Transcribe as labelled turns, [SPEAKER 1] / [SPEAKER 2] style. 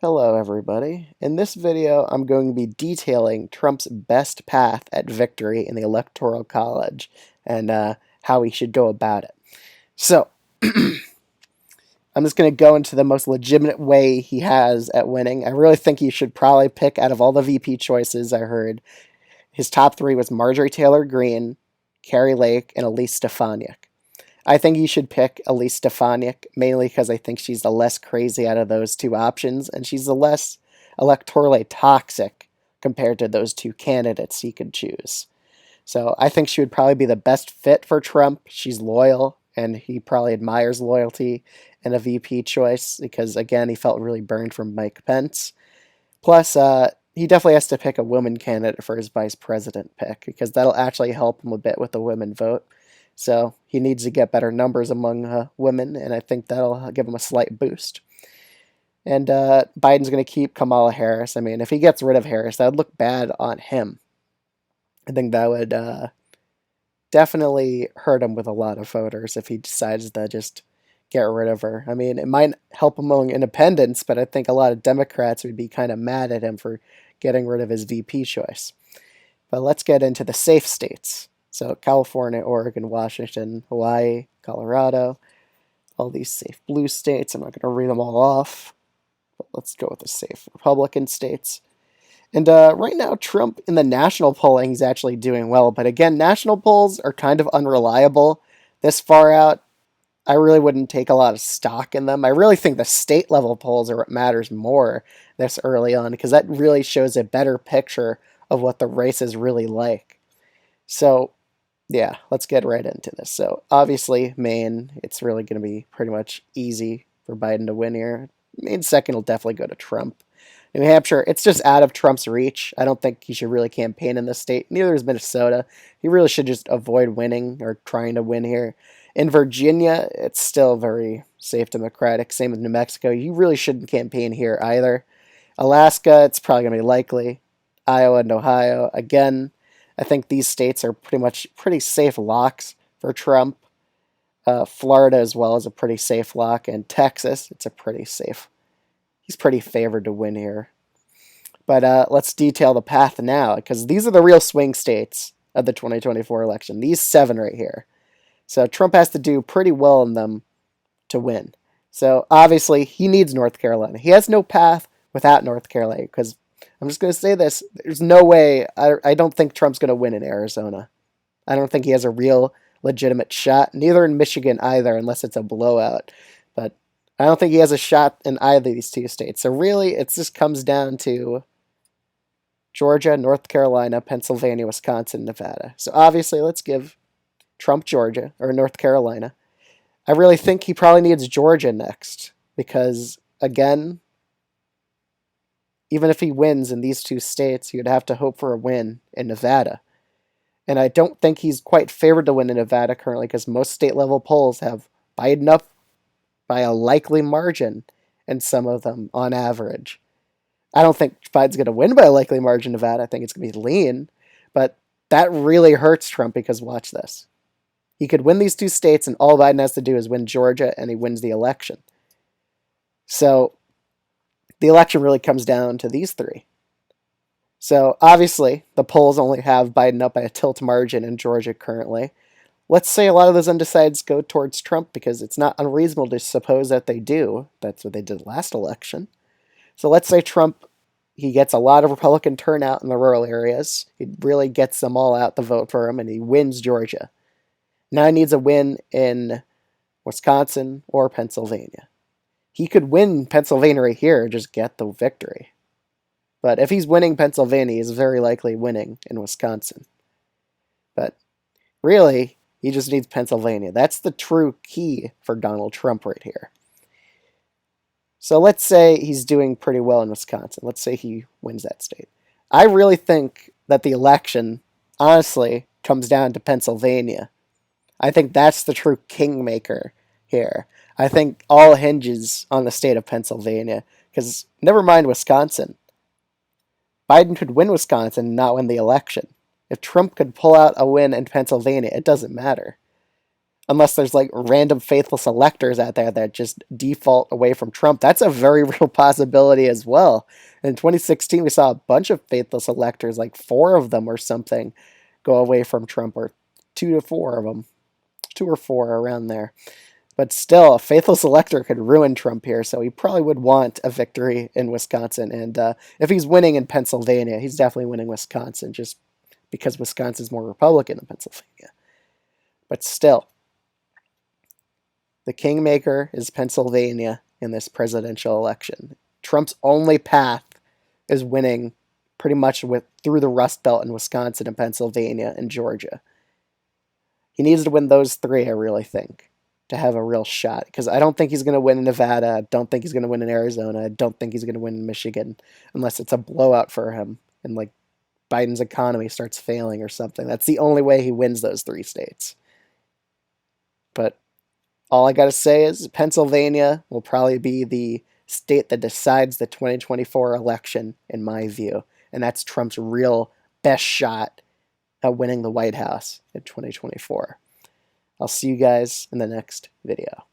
[SPEAKER 1] Hello everybody. In this video, I'm going to be detailing Trump's best path at victory in the Electoral College and how he should go about it. So, I'm just going to go into the most legitimate way he has at winning. I really think he should probably pick out of all the VP choices I heard. His top three was Marjorie Taylor Greene, Kari Lake, and Elise Stefanik. I think you should pick Elise Stefanik, mainly because I think she's the less crazy out of those two options, and she's the less electorally toxic compared to those two candidates he could choose. So I think she would probably be the best fit for Trump. She's loyal, and he probably admires loyalty in a VP choice because, again, he felt really burned from Mike Pence. Plus, he definitely has to pick a woman candidate for his vice president pick because that'll actually help him a bit with the women vote. So he needs to get better numbers among women, and I think that'll give him a slight boost. And Biden's going to keep Kamala Harris. I mean, if he gets rid of Harris, that would look bad on him. I think that would definitely hurt him with a lot of voters if he decides to just get rid of her. I mean, it might help among independents, but I think a lot of Democrats would be kind of mad at him for getting rid of his VP choice. But let's get into the safe states. So California, Oregon, Washington, Hawaii, Colorado, all these safe blue states. I'm not going to read them all off, but let's go with the safe Republican states. And right now, Trump in the national polling is actually doing well. But again, national polls are kind of unreliable this far out. I really wouldn't take a lot of stock in them. I really think the state level polls are what matters more this early on because that really shows a better picture of what the race is really like. So yeah, let's get right into this. So obviously, Maine, it's really going to be pretty much easy for Biden to win here. Maine second will definitely go to Trump. New Hampshire, it's just out of Trump's reach. I don't think he should really campaign in this state. Neither is Minnesota. He really should just avoid winning or trying to win here. In Virginia, it's still very safe Democratic. Same with New Mexico. You really shouldn't campaign here either. Alaska, it's probably going to be likely. Iowa and Ohio, again, I think these states are pretty safe locks for Trump. Florida as well is a pretty safe lock, and Texas, it's a pretty safe. He's pretty favored to win here. But let's detail the path now, because these are the real swing states of the 2024 election. These seven right here. So Trump has to do pretty well in them to win. So obviously he needs North Carolina. He has no path without North Carolina, because I'm just going to say this. There's no way. I don't think Trump's going to win in Arizona. I don't think he has a real legitimate shot. Neither in Michigan either, unless it's a blowout. But I don't think he has a shot in either of these two states. So really, it just comes down to Georgia, North Carolina, Pennsylvania, Wisconsin, Nevada. So obviously, let's give Trump Georgia or North Carolina. I really think he probably needs Georgia next because, again, even if he wins in these two states, he would have to hope for a win in Nevada. And I don't think he's quite favored to win in Nevada currently because most state level polls have Biden up by a likely margin, and some of them on average. I don't think Biden's going to win by a likely margin in Nevada. I think it's going to be lean. But that really hurts Trump because watch this. He could win these two states, and all Biden has to do is win Georgia, and he wins the election. So the election really comes down to these three. So obviously, the polls only have Biden up by a tilt margin in Georgia currently. Let's say a lot of those undecideds go towards Trump because it's not unreasonable to suppose that they do. That's what they did last election. So let's say Trump, he gets a lot of Republican turnout in the rural areas. He really gets them all out to vote for him, and he wins Georgia. Now he needs a win in Wisconsin or Pennsylvania. He could win Pennsylvania right here and just get the victory. But if he's winning Pennsylvania, he's very likely winning in Wisconsin. But really, he just needs Pennsylvania. That's the true key for Donald Trump right here. So let's say he's doing pretty well in Wisconsin. Let's say he wins that state. I really think that the election, honestly, comes down to Pennsylvania. I think that's the true kingmaker here. I think all hinges on the state of Pennsylvania. Because never mind Wisconsin. Biden could win Wisconsin and not win the election. If Trump could pull out a win in Pennsylvania, it doesn't matter. unless there's like random faithless electors out there that just default away from Trump. That's a very real possibility as well. In 2016, we saw a bunch of faithless electors, like 4 of them or something, go away from Trump, or 2 to 4 of them, 2 or 4 around there. But still, a faithless elector could ruin Trump here, so he probably would want a victory in Wisconsin. And if he's winning in Pennsylvania, he's definitely winning Wisconsin, just because Wisconsin's more Republican than Pennsylvania. But still, the kingmaker is Pennsylvania in this presidential election. Trump's only path is winning pretty much through the Rust Belt in Wisconsin and Pennsylvania and Georgia. He needs to win those 3, I really think, to have a real shot. Because I don't think he's going to win in Nevada. I don't think he's going to win in Arizona. I don't think he's going to win in Michigan unless it's a blowout for him and like Biden's economy starts failing or something. That's the only way he wins those 3 states. But all I got to say is Pennsylvania will probably be the state that decides the 2024 election, in my view. And that's Trump's real best shot at winning the White House in 2024. I'll see you guys in the next video.